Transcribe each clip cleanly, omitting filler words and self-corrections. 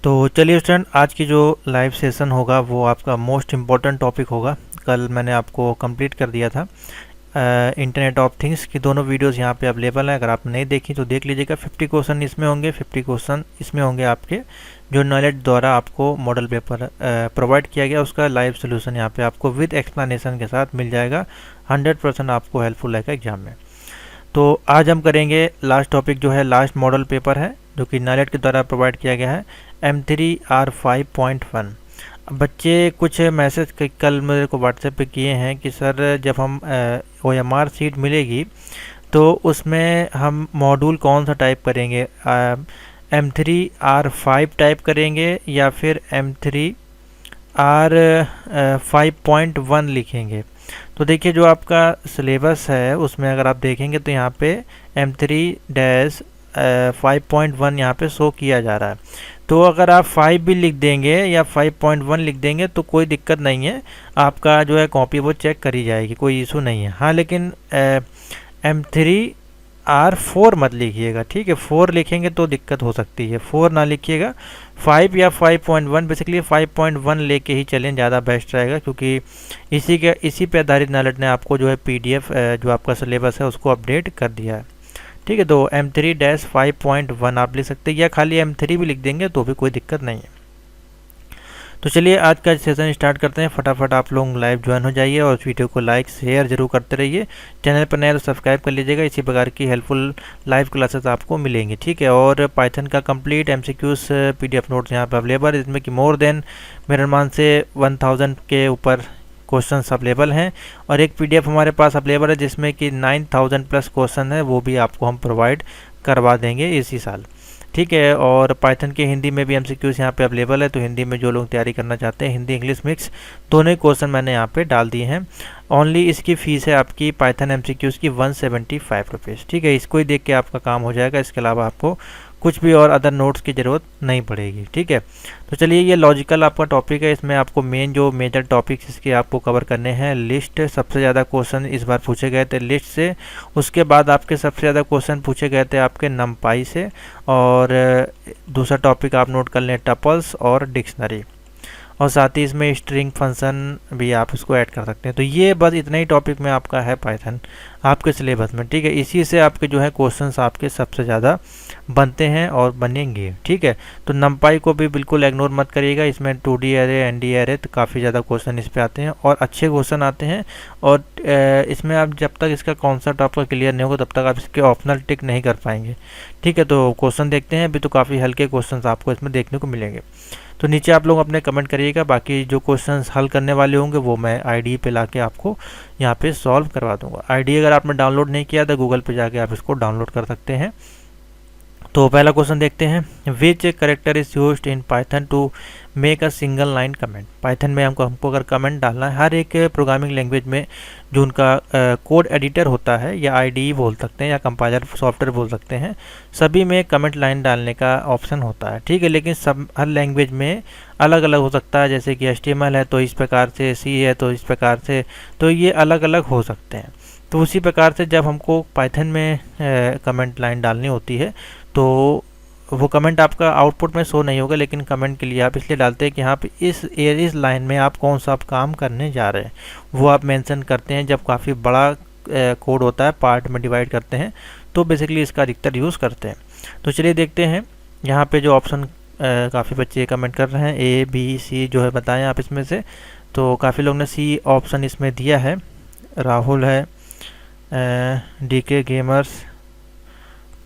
तो चलिए स्टूडेंट, आज की जो लाइव सेशन होगा वो आपका मोस्ट इम्पॉर्टेंट टॉपिक होगा। कल मैंने आपको कंप्लीट कर दिया था इंटरनेट ऑफ थिंग्स की दोनों वीडियोस यहाँ पे अवेलेबल हैं। अगर आप नहीं देखी तो देख लीजिएगा। 50 क्वेश्चन इसमें होंगे, 50 क्वेश्चन इसमें होंगे आपके जो नॉलेज द्वारा आपको मॉडल पेपर प्रोवाइड किया गया, उसका लाइव सोल्यूशन यहाँ पे आपको विद एक्सप्लेनेशन के साथ मिल जाएगा। 100% आपको हेल्पफुल रहेगा एग्जाम में। तो आज हम करेंगे लास्ट टॉपिक जो है, लास्ट मॉडल पेपर है जो कि नाइलेट के द्वारा प्रोवाइड किया गया है, M3R5.1। बच्चे कुछ मैसेज कल मेरे को व्हाट्सएप पे किए हैं कि सर जब हम OMR सीट मिलेगी तो उसमें हम मॉड्यूल कौन सा टाइप करेंगे, M3R5 टाइप करेंगे या फिर M3R5.1 लिखेंगे। तो देखिए, जो आपका सिलेबस है उसमें अगर आप देखेंगे तो यहाँ पे M3-5.1 यहाँ पे शो किया जा रहा है। तो अगर आप 5 भी लिख देंगे या 5.1 लिख देंगे तो कोई दिक्कत नहीं है, आपका जो है कॉपी वो चेक करी जाएगी, कोई इशू नहीं है। हाँ, लेकिन M3R4 मत लिखिएगा, ठीक है। 4 लिखेंगे तो दिक्कत हो सकती है, 4 ना लिखिएगा। 5 या 5.1, बेसिकली 5.1 लेके ही चलें, ज़्यादा बेस्ट रहेगा, क्योंकि इसी पे आधारित नाइलेट ने आपको जो है PDF जो आपका सिलेबस है उसको अपडेट कर दिया है, ठीक है। तो M3-5.1 आप लिख सकते हैं, या खाली M3 भी लिख देंगे तो भी कोई दिक्कत नहीं है। तो चलिए आज का सेशन स्टार्ट करते हैं। फटाफट आप लोग लाइव ज्वाइन हो जाइए और इस वीडियो को लाइक शेयर जरूर करते रहिए। चैनल पर नए तो सब्सक्राइब कर लीजिएगा, इसी प्रकार की हेल्पफुल लाइव क्लासेस आपको मिलेंगी, ठीक है। और पाइथन का कंप्लीट MCQs PDF नोट्स यहाँ पर अवेलेबल है, जिसमें कि मोर देन मेरे अनुमान से 1000 के ऊपर क्वेश्चंस अवेलेबल हैं। और एक PDF हमारे पास अवेलेबल है जिसमें कि 9000 प्लस क्वेश्चन है, वो भी आपको हम प्रोवाइड करवा देंगे इसी साल, ठीक है। और पाइथन के हिंदी में भी MCQs यहाँ पे अवेलेबल है, तो हिंदी में जो लोग तैयारी करना चाहते हैं, हिंदी इंग्लिश मिक्स दोनों ही क्वेश्चन मैंने यहाँ पे डाल दिए हैं। ओनली इसकी फ़ीस है आपकी पाइथन MCQs की 175 रुपीज़, ठीक है। इसको ही देख के आपका काम हो जाएगा, इसके अलावा आपको कुछ भी और अदर नोट्स की ज़रूरत नहीं पड़ेगी, ठीक है। तो चलिए, ये लॉजिकल आपका टॉपिक है, इसमें आपको जो मेजर टॉपिक्स इसके आपको कवर करने हैं। लिस्ट, सबसे ज़्यादा क्वेश्चन इस बार पूछे गए थे लिस्ट से। उसके बाद आपके सबसे ज़्यादा क्वेश्चन पूछे गए थे आपके नमपाई से। और दूसरा टॉपिक आप नोट कर लें, टपल्स और डिक्शनरी, और साथ ही इसमें स्ट्रिंग फंक्शन भी आप इसको ऐड कर सकते हैं। तो ये बस इतना ही टॉपिक में आपका है पाइथन आपके सिलेबस में, ठीक है। इसी से आपके जो है क्वेश्चंस आपके सबसे ज़्यादा बनते हैं और बनेंगे, ठीक है। तो नमपाई को भी बिल्कुल इग्नोर मत करिएगा, इसमें 2D एरे, ND एरे, तो काफ़ी ज़्यादा क्वेश्चन इस पे आते हैं और अच्छे क्वेश्चन आते हैं। और इसमें आप जब तक इसका कॉन्सेप्ट आपका क्लियर नहीं होगा तब तक आप इसके ऑप्शनल टिक नहीं कर पाएंगे, ठीक है। तो क्वेश्चन देखते हैं अभी, तो काफ़ी हल्के क्वेश्चन आपको इसमें देखने को मिलेंगे। तो नीचे आप लोग अपने कमेंट करिएगा, बाकी जो क्वेश्चंस हल करने वाले होंगे वो मैं IDE पे लाके आपको यहाँ पे सॉल्व करवा दूंगा। IDE अगर आपने डाउनलोड नहीं किया तो गूगल पे जाके आप इसको डाउनलोड कर सकते हैं। तो पहला क्वेश्चन देखते हैं, which character is used in Python to make a single line comment. Python में हमको अगर कमेंट डालना है, हर एक प्रोग्रामिंग लैंग्वेज में जो उनका कोड एडिटर होता है, या IDE बोल सकते हैं या कंपाइलर सॉफ्टवेयर बोल सकते हैं, सभी में कमेंट लाइन डालने का ऑप्शन होता है, ठीक है। लेकिन सब हर लैंग्वेज में अलग अलग हो सकता है, जैसे कि HTML है तो इस प्रकार से, C है तो इस प्रकार से, तो ये अलग अलग हो सकते हैं। तो उसी प्रकार से जब हमको पाइथन में कमेंट लाइन डालनी होती है तो वो कमेंट आपका आउटपुट में शो नहीं होगा, लेकिन कमेंट के लिए आप इसलिए डालते हैं कि हाँ पे इस लाइन में आप कौन सा आप काम करने जा रहे हैं वो आप मेंशन करते हैं। जब काफ़ी बड़ा कोड होता है, पार्ट में डिवाइड करते हैं, तो बेसिकली इसका अधिकतर यूज़ करते हैं। तो चलिए देखते हैं यहाँ पे जो ऑप्शन काफ़ी बच्चे कमेंट कर रहे हैं, A B C जो है बताएं आप इसमें से। तो काफ़ी लोग ने C ऑप्शन इसमें दिया है, राहुल है, DK गेमर्स।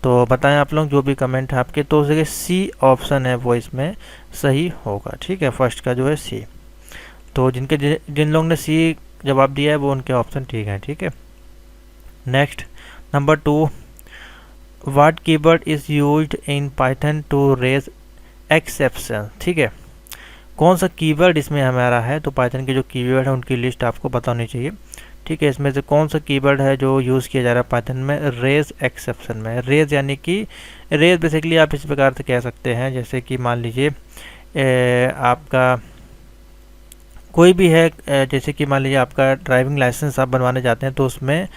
तो बताएं आप लोग जो भी कमेंट है आपके, तो जगह C ऑप्शन है वो इसमें सही होगा, ठीक है। फर्स्ट का जो है C। तो जिन लोगों ने C जवाब दिया है वो उनके ऑप्शन ठीक है, ठीक है। Next, number 2, what keyword is used in Python to raise exception, ठीक है। कौन सा कीवर्ड इसमें हमारा है, तो पाइथन के जो कीवर्ड है उनकी लिस्ट आपको पता होनी चाहिए, ठीक है। इसमें से कौन सा कीवर्ड है जो यूज़ किया जा रहा है पाइथन में रेज एक्सेप्शन में। रेज यानी कि रेज बेसिकली आप इस प्रकार से कह सकते हैं, जैसे कि मान लीजिए आपका कोई भी है, जैसे कि मान लीजिए आपका ड्राइविंग लाइसेंस आप बनवाने जाते हैं, तो उसमें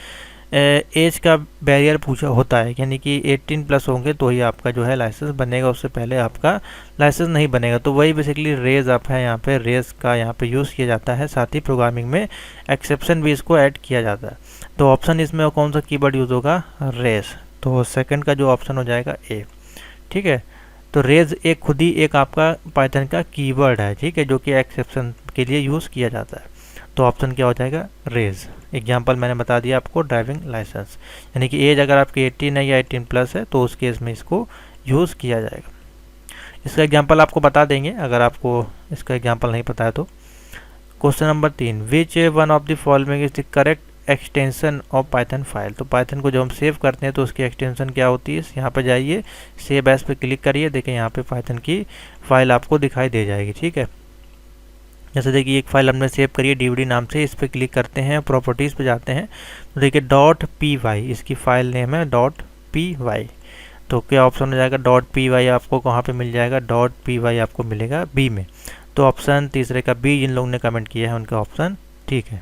एज का बैरियर पूछा होता है, यानी कि 18 प्लस होंगे तो ही आपका जो है लाइसेंस बनेगा, उससे पहले आपका लाइसेंस नहीं बनेगा। तो वही बेसिकली रेज अप है, यहाँ पे रेज का यहाँ पे यूज़ किया जाता है। साथ ही प्रोग्रामिंग में एक्सेप्शन भी इसको ऐड किया जाता है। तो ऑप्शन इसमें कौन सा कीवर्ड यूज़ होगा? रेज। तो सेकंड का जो ऑप्शन हो जाएगा ए। ठीक है, तो रेज एक खुद ही एक आपका पाइथन का कीवर्ड है, ठीक है, जो कि एक्सेप्शन के लिए यूज़ किया जाता है। तो ऑप्शन क्या हो जाएगा? रेज। एग्जाम्पल मैंने बता दिया आपको, ड्राइविंग लाइसेंस, यानी कि एज अगर आपकी 18 है या 18 प्लस है तो उस केस में इसको यूज़ किया जाएगा। इसका एग्जाम्पल आपको बता देंगे अगर आपको इसका एग्जाम्पल नहीं पता है तो। Question number 3, which one of the following is the correct extension of Python file. तो पाइथन को जब हम सेव करते हैं तो उसकी एक्सटेंशन क्या होती है? यहाँ पर जाइए, सेव एज पे क्लिक करिए, देखिए यहाँ पे पाइथन की फाइल आपको दिखाई दे जाएगी। ठीक है, जैसे देखिए एक फाइल हमने सेव करी है डीवीडी नाम से, इस पर क्लिक करते हैं, प्रॉपर्टीज़ पे जाते हैं तो देखिए .py इसकी फाइल नेम है .py। तो क्या ऑप्शन हो जाएगा? .py आपको कहाँ पे मिल जाएगा? .py आपको मिलेगा बी में। तो ऑप्शन तीसरे का बी जिन लोगों ने कमेंट किया है उनका ऑप्शन ठीक है।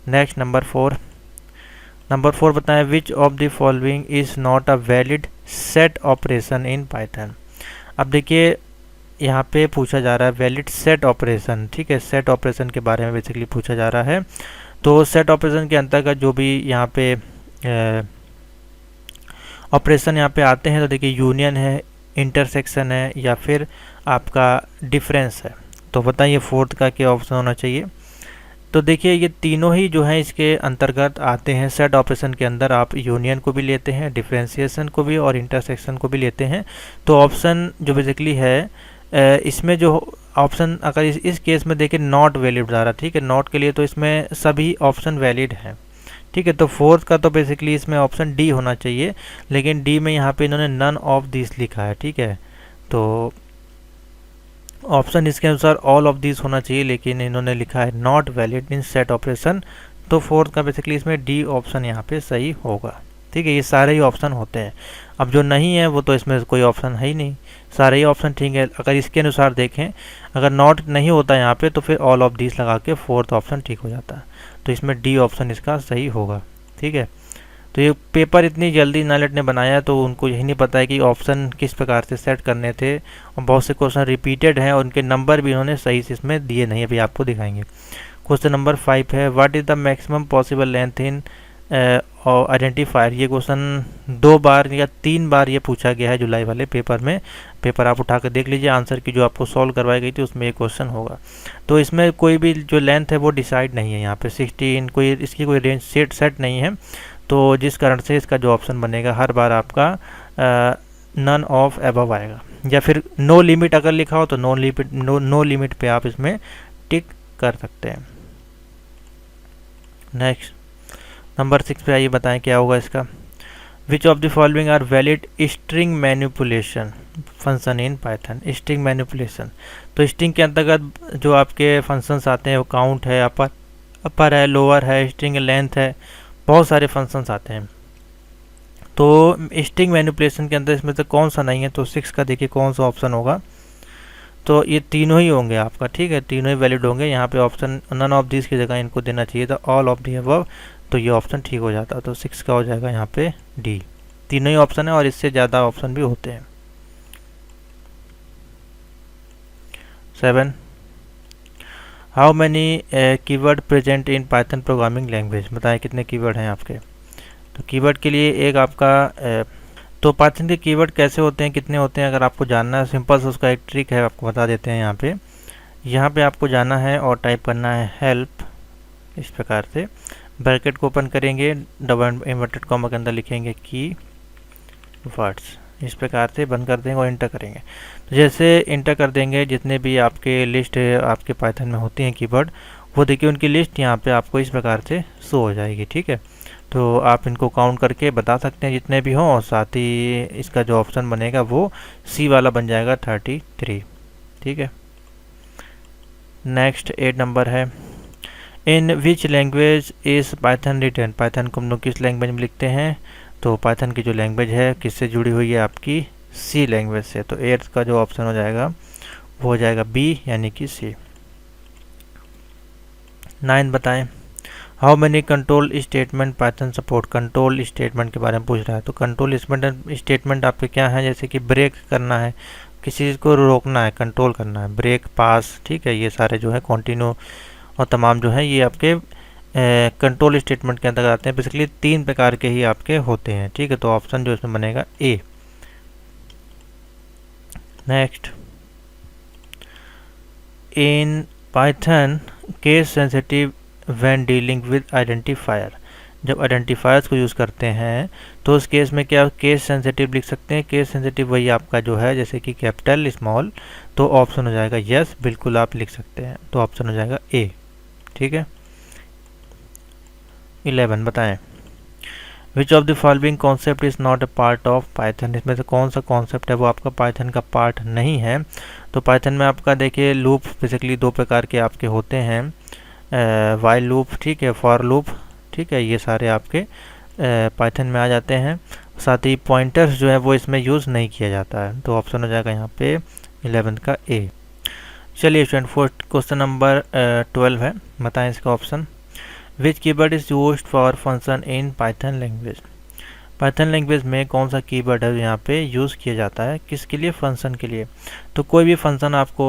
नेक्स्ट नंबर 4 बताएं, which of the following is not a valid set operation in Python. अब देखिए यहाँ पे पूछा जा रहा है वैलिड सेट ऑपरेशन। ठीक है, सेट ऑपरेशन के बारे में बेसिकली पूछा जा रहा है। तो सेट ऑपरेशन के अंतर्गत जो भी यहाँ पे ऑपरेशन यहाँ पे आते हैं, तो देखिए यूनियन है, इंटरसेक्शन है, या फिर आपका डिफरेंस है। तो बताइए फोर्थ का क्या ऑप्शन होना चाहिए? तो देखिए ये तीनों ही जो है इसके अंतर्गत आते हैं। सेट ऑपरेशन के अंदर आप यूनियन को भी लेते हैं, डिफरेंशिएशन को भी और इंटरसेक्शन को भी लेते हैं। तो ऑप्शन जो बेसिकली है इसमें जो ऑप्शन अगर इस केस में देखिए नॉट वैलिड बता रहा, ठीक है, नॉट के लिए तो इसमें सभी ऑप्शन वैलिड हैं। ठीक है, तो फोर्थ का तो बेसिकली इसमें ऑप्शन डी होना चाहिए, लेकिन डी में यहाँ पे इन्होंने नन ऑफ दिस लिखा है। ठीक है, तो ऑप्शन इसके अनुसार ऑल ऑफ दिस होना चाहिए, लेकिन इन्होंने लिखा है not valid in set operation. तो फोर्थ का बेसिकली इसमें डी ऑप्शन यहाँ पे सही होगा। ठीक है, ये सारे ही ऑप्शन होते हैं। अब जो नहीं है वो तो इसमें कोई ऑप्शन है ही नहीं, सारे ही ऑप्शन ठीक है। अगर इसके अनुसार देखें, अगर नॉट नहीं होता यहाँ पे तो फिर ऑल ऑफ दिस लगा के फोर्थ ऑप्शन ठीक हो जाता है। तो इसमें डी ऑप्शन इसका सही होगा। ठीक है, तो ये पेपर इतनी जल्दी नाइलेट ने बनाया तो उनको यही नहीं पता है कि ऑप्शन किस प्रकार से सेट करने थे, और बहुत से क्वेश्चन रिपीटेड हैं और उनके नंबर भी उन्होंने सही से इसमें दिए नहीं, अभी आपको दिखाएंगे। क्वेश्चन नंबर 5 है, what is the maximum possible length in identifier. ये क्वेश्चन 2 बार या 3 बार ये पूछा गया है जुलाई वाले पेपर में। पेपर आप उठा कर देख लीजिए, आंसर की जो आपको सॉल्व करवाई गई थी उसमें ये क्वेश्चन होगा। तो इसमें कोई भी जो लेंथ है वो डिसाइड नहीं है, यहाँ पे 16 कोई इसकी कोई रेंज सेट नहीं है। तो जिस कारण से इसका जो ऑप्शन बनेगा हर बार आपका नन ऑफ एबव आएगा, या फिर नो लिमिट अगर लिखा हो तो नो लिमिट पे आप इसमें टिक कर सकते हैं। नेक्स्ट नंबर 6 पे आइए, बताएं क्या होगा इसका। Which of the following are valid string manipulation function in Python. String manipulation, तो स्ट्रिंग के अंतर्गत जो आपके फंक्शंस आते हैं वो काउंट है, अपर है, लोअर है, स्ट्रिंग लेंथ है, बहुत सारे फंक्शंस आते हैं। तो स्ट्रिंग मैनिपुलेशन के अंदर इसमें से कौन सा नहीं है? तो 6 का देखिए कौन सा ऑप्शन होगा। तो ये तीनों ही होंगे आपका, ठीक है, तीनों ही वैलिड होंगे। यहाँ पे ऑप्शन नन ऑफ दिस की जगह इनको देना चाहिए था ऑल ऑफ दी अबव, तो ये ऑप्शन ठीक हो जाता। तो 6 का हो जाएगा यहाँ पे डी। तीनों ही ऑप्शन है और इससे ज़्यादा ऑप्शन भी होते हैं। 7, how many keyword present in Python programming language. बताएं कितने कीवर्ड हैं आपके। तो कीवर्ड के लिए एक आपका तो पाइथन के कीवर्ड कैसे होते हैं, कितने होते हैं, अगर आपको जानना है सिंपल से उसका एक ट्रिक है, आपको बता देते हैं। यहाँ पे आपको जाना है और टाइप करना है हेल्प, इस प्रकार से ब्रैकेट को ओपन करेंगे, डबल इन्वर्टेड कॉमा के अंदर लिखेंगे की वर्ड्स, इस प्रकार से बंद कर देंगे और इंटर करेंगे। तो जैसे इंटर कर देंगे जितने भी आपके लिस्ट आपके पाइथन में होती हैं कीवर्ड, वो देखिए उनकी लिस्ट यहाँ पे आपको इस प्रकार से शो हो जाएगी। ठीक है, तो आप इनको काउंट करके बता सकते हैं जितने भी हों, और साथ ही इसका जो ऑप्शन बनेगा वो सी वाला बन जाएगा 33। ठीक है, नेक्स्ट 8 नंबर है, in which language is Python return. Python को हम लोग किस लैंग्वेज में लिखते हैं? तो पाइथन की जो लैंग्वेज है किससे जुड़ी हुई है? आपकी सी लैंग्वेज से। तो 8 का जो ऑप्शन हो जाएगा वो हो जाएगा बी, यानी कि सी। 9 बताएं, how many control statement Python support, control statement के बारे में पूछ रहा है। तो कंट्रोल स्टेटमेंट आपके क्या है, जैसे कि ब्रेक करना है, किसी चीज़ को रोकना है, कंट्रोल करना है, ब्रेक, पास, ठीक है, ये सारे जो है कंटिन्यू और तमाम जो है ये आपके कंट्रोल स्टेटमेंट के अंतर्गत आते हैं। बेसिकली 3 प्रकार के ही आपके होते हैं, ठीक है। तो ऑप्शन जो इसमें बनेगा A. Next, in Python case sensitive when dealing with identifier, जब आइडेंटिफायर्स को यूज़ करते हैं तो उस केस में क्या केस सेंसिटिव लिख सकते हैं। केस सेंसिटिव वही आपका जो है जैसे कि कैपिटल, स्मॉल, तो ऑप्शन हो जाएगा यस, बिल्कुल आप लिख सकते हैं। तो ऑप्शन हो जाएगा ए, ठीक है। 11 बताएं, which of the following concept is not a part of Python, इसमें से कौन सा कॉन्सेप्ट है वो आपका पाइथन का पार्ट नहीं है। तो पाइथन में आपका देखिए लूप बेसिकली 2 प्रकार के आपके होते हैं, वाइल लूप, ठीक है, फॉर लूप, ठीक है, ये सारे आपके पाइथन में आ जाते हैं। साथ ही पॉइंटर्स जो है वो इसमें यूज़ नहीं किया जाता है। तो ऑप्शन हो जाएगा यहाँ पे 11 का ए। चलिए स्टूडेंट, फोर्थ क्वेश्चन नंबर 12 है, बताएं इसका option. Which keyword is used for function in Python language, Python language में कौन सा कीवर्ड है यहाँ पे यूज़ किया जाता है, किसके लिए, फंक्शन के लिए। तो कोई भी फंक्शन आपको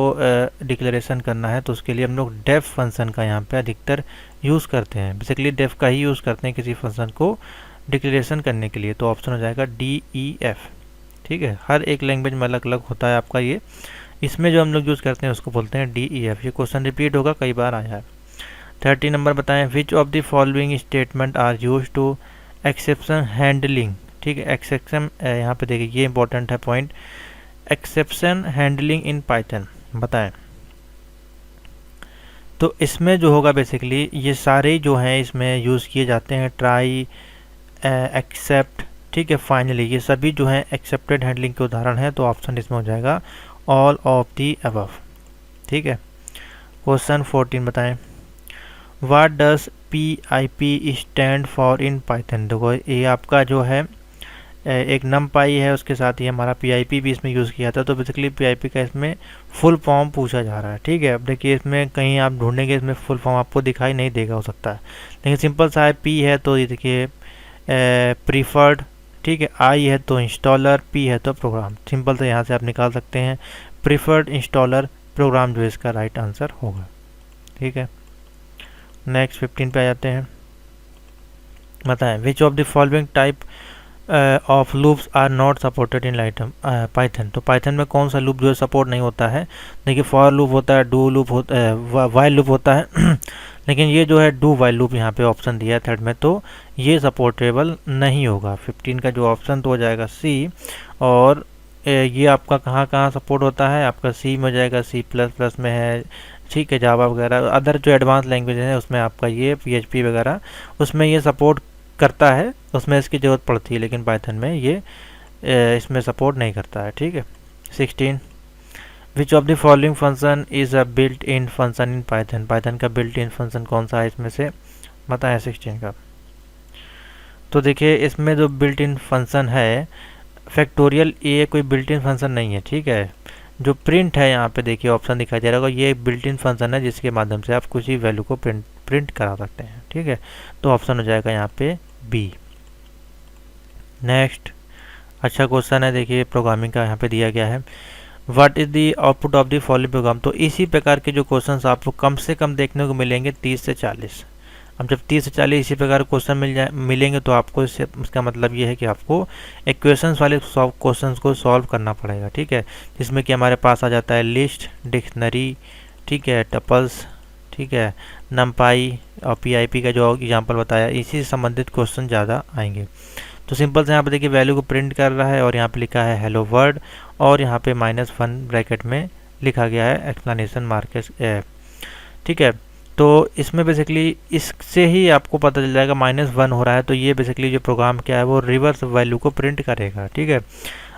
डिक्लेरेशन करना है तो उसके लिए हम लोग डेफ फंक्शन का यहाँ पे अधिकतर यूज़ करते हैं। बेसिकली डेफ का ही यूज़ करते हैं किसी फंक्शन को डिक्लेरेशन करने के लिए। तो ऑप्शन हो जाएगा DEF, ठीक है। हर एक लैंग्वेज में अलग अलग होता है आपका ये, इसमें जो हम लोग यूज़ करते हैं उसको बोलते हैं DEF। ये क्वेश्चन रिपीट होगा, कई बार आया है। 30 नंबर बताएं, which of the following statement are use to exception handling, ठीक है। एक्सेप्शन यहाँ पे देखिए ये इंपॉर्टेंट है point, exception handling in Python, बताएं। तो इसमें जो होगा बेसिकली ये सारे जो हैं इसमें यूज़ किए जाते हैं, ट्राई, एक्सेप्ट, ठीक है, फाइनली, ये सभी जो हैं एक्सेप्टेड हैंडलिंग के उदाहरण हैं। तो ऑप्शन इसमें हो जाएगा ऑल ऑफ दी अबव, ठीक है। क्वेश्चन 14 बताएं, what does PIP stand for in Python. देखो ये आपका जो है एक NumPy है, उसके साथ ही हमारा PIP भी इसमें यूज़ किया था। तो बेसिकली PIP का इसमें फुल फॉर्म पूछा जा रहा है, ठीक है। अब देखिए इसमें कहीं आप ढूंढेंगे इसमें फुल फॉर्म आपको दिखाई नहीं देगा, हो सकता है, लेकिन सिंपल सा है, P है तो ये देखिए प्रीफर्ड, ठीक है, I है तो इंस्टॉलर, P है तो प्रोग्राम। सिंपल से यहाँ से आप निकाल सकते हैं प्रीफर्ड इंस्टॉलर प्रोग्राम जो इसका राइट आंसर होगा, ठीक है। नेक्स्ट 15 पे आ जाते हैं, बताएं, which of the following type of loops are not supported in Python. तो पाइथन में कौन सा लूप जो है सपोर्ट नहीं होता है। देखिए फॉर लूप होता है, डू लूप होता है, वाइल लूप होता है लेकिन ये जो है डू वाइल लूप यहाँ पे ऑप्शन दिया है थर्ड में, तो ये सपोर्टेबल नहीं होगा। 15 का जो ऑप्शन तो हो जाएगा सी। और ये आपका कहाँ कहाँ सपोर्ट होता है, आपका सी में हो जाएगा, C++ में है, ठीक है, जावा वगैरह, अदर जो एडवांस लैंग्वेज है उसमें आपका ये PHP वगैरह उसमें ये सपोर्ट करता है, उसमें इसकी ज़रूरत पड़ती है, लेकिन पाइथन में ये इसमें सपोर्ट नहीं करता है, ठीक है। 16, विच of the following function is a built in function in Python. Python का बिल्ट इन फंक्शन कौन सा है इसमें से, बताएं 16 का। तो देखिए इसमें जो बिल्ट इन फंक्शन है फैक्टोरियल, ये कोई बिल्ट इन फंक्शन नहीं है, ठीक है। जो प्रिंट है यहाँ पे देखिए ऑप्शन दिखाई दे रहा होगा, ये एक बिल्ट इन फंक्शन है जिसके माध्यम से आप किसी वैल्यू को प्रिंट करा सकते हैं, ठीक है। तो ऑप्शन हो जाएगा यहाँ पे बी। नेक्स्ट, अच्छा क्वेश्चन है, देखिए प्रोग्रामिंग का यहाँ पे दिया गया है, what is the output of the following programme. तो इसी प्रकार के जो क्वेश्चन आपको कम से कम देखने को मिलेंगे 30 से 40। अब जब 30 से 40 इसी प्रकार क्वेश्चन मिलेंगे तो आपको इसका मतलब ये है कि आपको इक्वेशंस वाले क्वेश्चंस को सॉल्व करना पड़ेगा, ठीक है। जिसमें कि हमारे पास आ जाता है लिस्ट, डिक्शनरी, ठीक है, टपल्स, ठीक है, NumPy और PIP का जो एग्जांपल बताया, इसी से संबंधित क्वेश्चन ज़्यादा आएंगे। तो सिंपल से यहाँ पे देखिए वैल्यू को प्रिंट कर रहा है और यहाँ पे लिखा है हेलो वर्ल्ड और यहाँ पे -1 ब्रैकेट में लिखा गया है एक्सप्लेनेशन मार्केट, ठीक है। तो इसमें बेसिकली इससे ही आपको पता चल जाएगा -1 हो रहा है, तो ये बेसिकली जो प्रोग्राम क्या है वो रिवर्स वैल्यू को प्रिंट करेगा, ठीक है।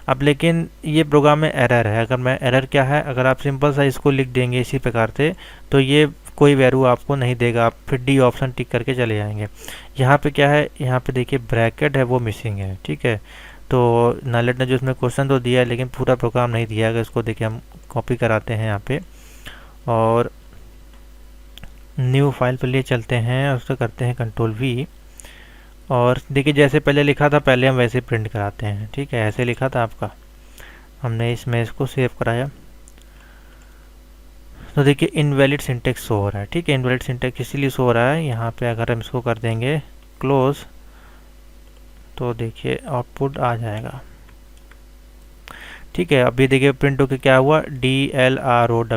अब लेकिन ये प्रोग्राम में एरर है, अगर मैं एरर क्या है, अगर आप सिंपल सा इसको लिख देंगे इसी प्रकार से तो ये कोई वैल्यू आपको नहीं देगा, आप फिर डी ऑप्शन टिक करके चले जाएंगे। यहाँ पे क्या है, यहाँ पे देखिए ब्रैकेट है वो मिसिंग है, ठीक है। तो नालेट ने जो इसमें क्वेश्चन तो दिया है लेकिन पूरा प्रोग्राम नहीं दिया है, इसको देखिए हम कॉपी कराते हैं यहाँ पे और न्यू फाइल पर लिए चलते हैं और उसको करते हैं कंट्रोल वी, और देखिए जैसे पहले लिखा था पहले हम वैसे प्रिंट कराते हैं। ठीक है, ऐसे लिखा था आपका, हमने इसमें इसको सेव कराया, तो देखिए इनवैलिड सिंटेक्स शो हो रहा है। ठीक है, इनवैलिड सिंटेक्स इसीलिए शो हो रहा है, यहाँ पे अगर हम इसको कर देंगे क्लोज तो देखिए आउटपुट आ जाएगा। ठीक है, अभी देखिए प्रिंट होके क्या हुआ, DLROWOLLEH।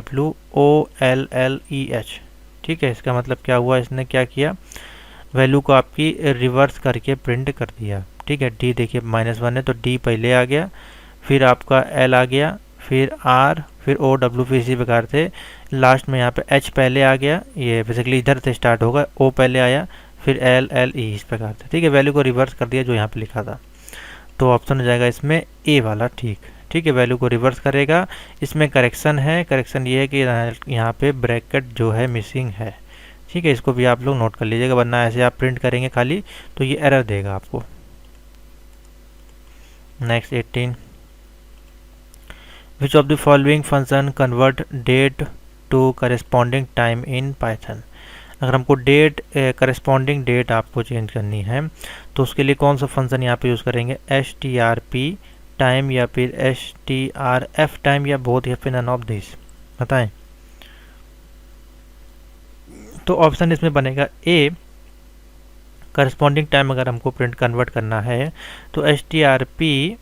ठीक है, इसका मतलब क्या हुआ, इसने क्या किया, वैल्यू को आपकी रिवर्स करके प्रिंट कर दिया। ठीक है, डी देखिए -1 है तो डी पहले आ गया, फिर आपका एल आ गया, फिर आर, फिर ओ डब्ल्यू, फिर इसी प्रकार से लास्ट में यहाँ पे एच पहले आ गया। ये बेसिकली इधर से स्टार्ट होगा, ओ पहले आया, फिर एल एल ई, इस प्रकार से। ठीक है, वैल्यू को रिवर्स कर दिया जो यहाँ पे लिखा था, तो ऑप्शन हो जाएगा इसमें ए वाला। ठीक है, वैल्यू को रिवर्स करेगा। इसमें करेक्शन है, करेक्शन ये है कि यहाँ पे ब्रैकेट जो है मिसिंग है। ठीक है, इसको भी आप लोग नोट कर लीजिएगा, वरना ऐसे आप प्रिंट करेंगे खाली तो ये एरर देगा आपको। Next 18, which of the following function convert date to corresponding time in Python. अगर हमको डेट करस्पॉन्डिंग डेट आपको चेंज करनी है तो उसके लिए कौन सा फंक्शन यहाँ पे यूज़ करेंगे, strp टाइम या फिर strf टाइम या बोथ या फिर नन ऑफ दिस, बताएं। तो ऑप्शन इसमें बनेगा ए, करस्पॉन्डिंग टाइम अगर हमको प्रिंट कन्वर्ट करना है तो strp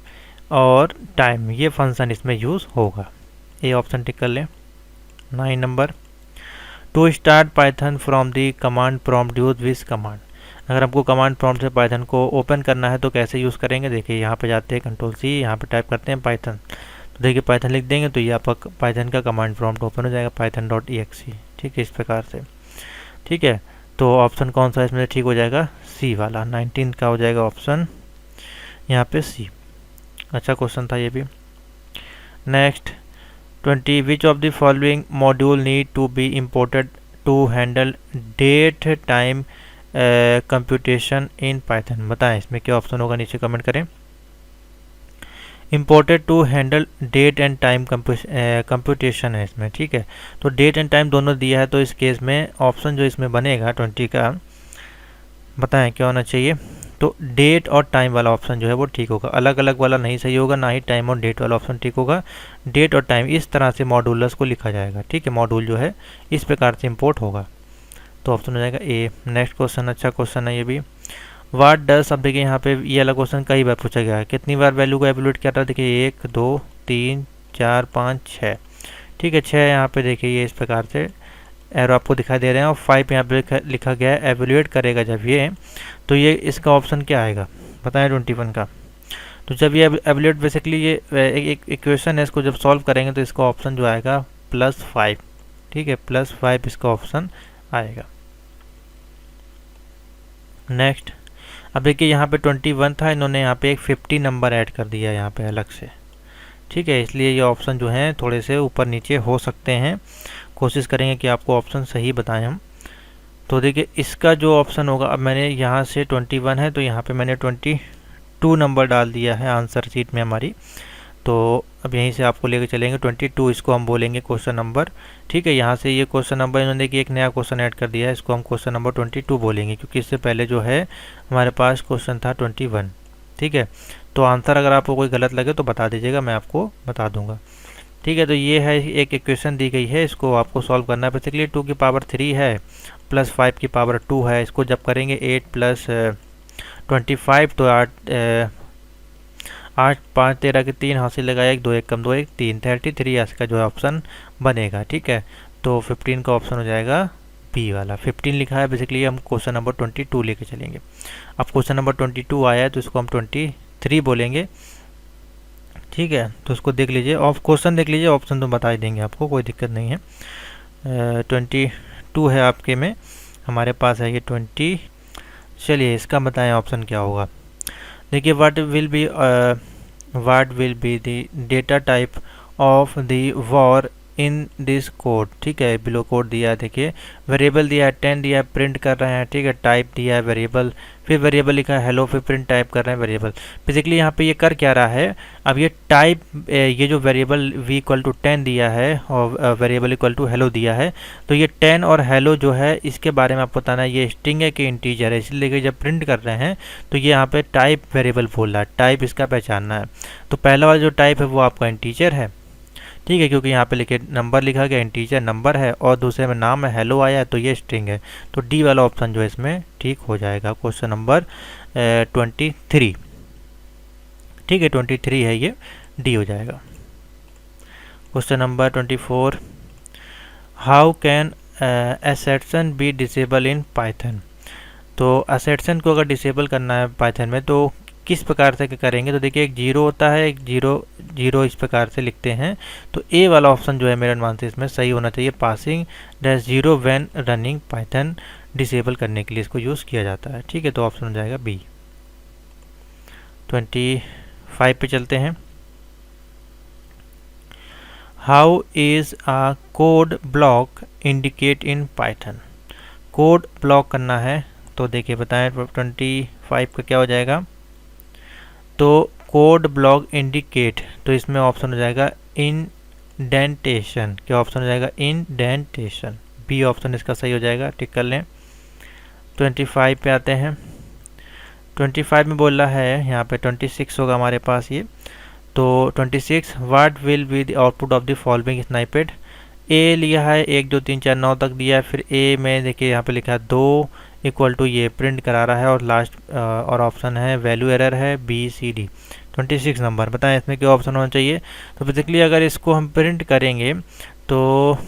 और टाइम ये फंक्शन इसमें यूज़ होगा। ए ऑप्शन टिक कर लें। 9 number, to start Python from the command prompt use which command. अगर हमको कमांड प्रॉम्प्ट से पाइथन को ओपन करना है तो कैसे यूज़ करेंगे, देखिए यहाँ पे जाते हैं कंट्रोल सी, यहाँ पे टाइप करते हैं पाइथन, तो देखिए पाइथन लिख देंगे तो ये आपका पाइथन का कमांड प्रॉम्प्ट ओपन हो जाएगा, python.exe। ठीक है, इस प्रकार से। ठीक है, तो ऑप्शन कौन सा इसमें ठीक हो जाएगा, सी वाला, 19 का हो जाएगा ऑप्शन यहाँ पे सी। अच्छा क्वेश्चन था ये भी। Next 20, which of the following module need to be imported to handle date time computation in Python. बताएं इसमें क्या ऑप्शन होगा, नीचे कमेंट करें। Imported to handle date and time computation है इसमें। ठीक है, तो डेट एंड टाइम दोनों दिया है, तो इस केस में ऑप्शन जो इसमें बनेगा 20 का, बताएं क्या होना चाहिए। तो डेट और टाइम वाला ऑप्शन जो है वो ठीक होगा, अलग अलग वाला नहीं सही होगा, ना ही टाइम और डेट वाला ऑप्शन ठीक होगा। डेट और टाइम इस तरह से मॉड्यूलस को लिखा जाएगा। ठीक है, मॉड्यूल जो है इस प्रकार से इंपोर्ट होगा, तो ऑप्शन हो जाएगा ए। नेक्स्ट क्वेश्चन, अच्छा क्वेश्चन है ये भी। वाट डस, अब देखिए यहाँ पे ये वाला क्वेश्चन कई बार पूछा गया है, कितनी बार वैल्यू को एवेल्यूएट किया था, देखिए 1 2 3 4 5 6। ठीक है, 6 यहाँ पे देखिए ये इस प्रकार से एरो आपको दिखाई दे रहे हैं, और 5 यहाँ पे लिखा गया है एवेल्यूएट करेगा जब ये, तो ये इसका ऑप्शन क्या आएगा, बताएं 21 का। तो जब ये एवेल्यूएट बेसिकली ये एक इक्वेशन है, इसको जब सॉल्व करेंगे तो इसका ऑप्शन जो आएगा +5। ठीक है, +5 इसका ऑप्शन आएगा। नेक्स्ट, अब देखिए यहाँ पे 21 था, इन्होंने यहाँ पे एक 50 नंबर ऐड कर दिया यहाँ पे अलग से। ठीक है, इसलिए ये ऑप्शन जो हैं थोड़े से ऊपर नीचे हो सकते हैं, कोशिश करेंगे कि आपको ऑप्शन सही बताएं हम। तो देखिए इसका जो ऑप्शन होगा, अब मैंने यहाँ से 21 है तो यहाँ पे मैंने 22 नंबर डाल दिया है आंसर शीट में हमारी, तो अब यहीं से आपको लेके चलेंगे 22, इसको हम बोलेंगे क्वेश्चन नंबर। ठीक है, यहाँ से ये क्वेश्चन नंबर इन्होंने एक नया क्वेश्चन ऐड कर दिया है, इसको हम क्वेश्चन नंबर 22 बोलेंगे, क्योंकि इससे पहले जो है हमारे पास क्वेश्चन था 21। ठीक है, तो आंसर अगर आपको कोई गलत लगे तो बता दीजिएगा, मैं आपको बता दूंगा। ठीक है, तो ये है एक इक्वेशन दी गई है, इसको आपको सॉल्व करना है। बेसिकली 2 की पावर 3 है प्लस 5 की पावर 2 है, इसको जब करेंगे 8 + 25 तो 8 5 13 के 3 हासिल लगाया, 1 2 1 कम 2 1 3, 33 इसका जो है ऑप्शन बनेगा। ठीक है, तो 15 का ऑप्शन हो जाएगा बी वाला। 15 लिखा है, बेसिकली हम क्वेश्चन नंबर 22 लेके चलेंगे। अब क्वेश्चन नंबर 22 आया है तो इसको हम 23 बोलेंगे। ठीक है, तो उसको देख लीजिए, ऑफ क्वेश्चन देख लीजिए, ऑप्शन तो बता ही देंगे आपको, कोई दिक्कत नहीं है। 22 है आपके में, हमारे पास है ये 20। चलिए इसका बताएं ऑप्शन क्या होगा। देखिए what will be the data type of the war in this code, ठीक है। बिलो कोड दिया है, देखिए वेरिएबल दिया है 10 दिया है, प्रिंट कर रहे हैं, ठीक है। टाइप दिया है वेरिएबल, फिर वेरिएबल लिखा है हेलो, फिर प्रिंट टाइप कर रहे हैं वेरिएबल। बेसिकली यहाँ पे ये कर क्या रहा है, अब ये टाइप, ये जो वेरिएबल v इक्वल टू 10 दिया है और वेरिएबल इक्वल टू हेलो दिया है, तो ये 10 और हेलो जो है इसके बारे में आपको बताना है ये स्ट्रिंग है कि इंटीजर है, इसलिए जब प्रिंट कर रहे हैं तो ये यहाँ पे टाइप वेरिएबल बोल रहा है, टाइप इसका पहचानना है। तो पहला वाला जो टाइप है वो आपका इंटीजर है, ठीक है, क्योंकि यहाँ पे लिखे नंबर लिखा गया, इंटीजर नंबर है, और दूसरे में नाम है हेलो आया है, तो ये स्ट्रिंग है। तो डी वाला ऑप्शन जो है इसमें ठीक हो जाएगा। क्वेश्चन नंबर 23, ठीक है, 23 है ये, डी हो जाएगा। Question number 24, how can assertion be disable in Python. तो असर्शन को अगर डिसेबल करना है पाइथन में तो किस प्रकार से करेंगे, तो देखिए एक जीरो होता है, एक जीरो इस प्रकार से लिखते हैं। तो ए वाला ऑप्शन जो है मेरे अनुमान से इसमें सही होना चाहिए, passing dash zero when running Python disable करने के लिए इसको यूज़ किया जाता है, ठीक है। तो ऑप्शन हो जाएगा बी। 25 पे चलते हैं। How is a code block indicate in Python. Code block करना है तो देखिए बताएं 25 का क्या हो जाएगा। तो कोड ब्लॉक इंडिकेट, तो इसमें ऑप्शन हो जाएगा इंडेंटेशन, क्या ऑप्शन हो जाएगा इंडेंटेशन, बी ऑप्शन इसका सही हो जाएगा, टिक कर लें। 25 पे आते हैं। 25 में बोल रहा है यहाँ पे 26 होगा हमारे पास ये। तो 26, what will be the output of the following snippet. A लिया है 1 2 3 4 9 तक दिया है, फिर ए में देखिए यहाँ पे लिखा है 2 इक्वल टू ये प्रिंट करा रहा है, और लास्ट और ऑप्शन है वैल्यू एरर है बी सी डी। 26 नंबर बताएं इसमें क्या ऑप्शन होना चाहिए। तो बेसिकली अगर इसको हम प्रिंट करेंगे तो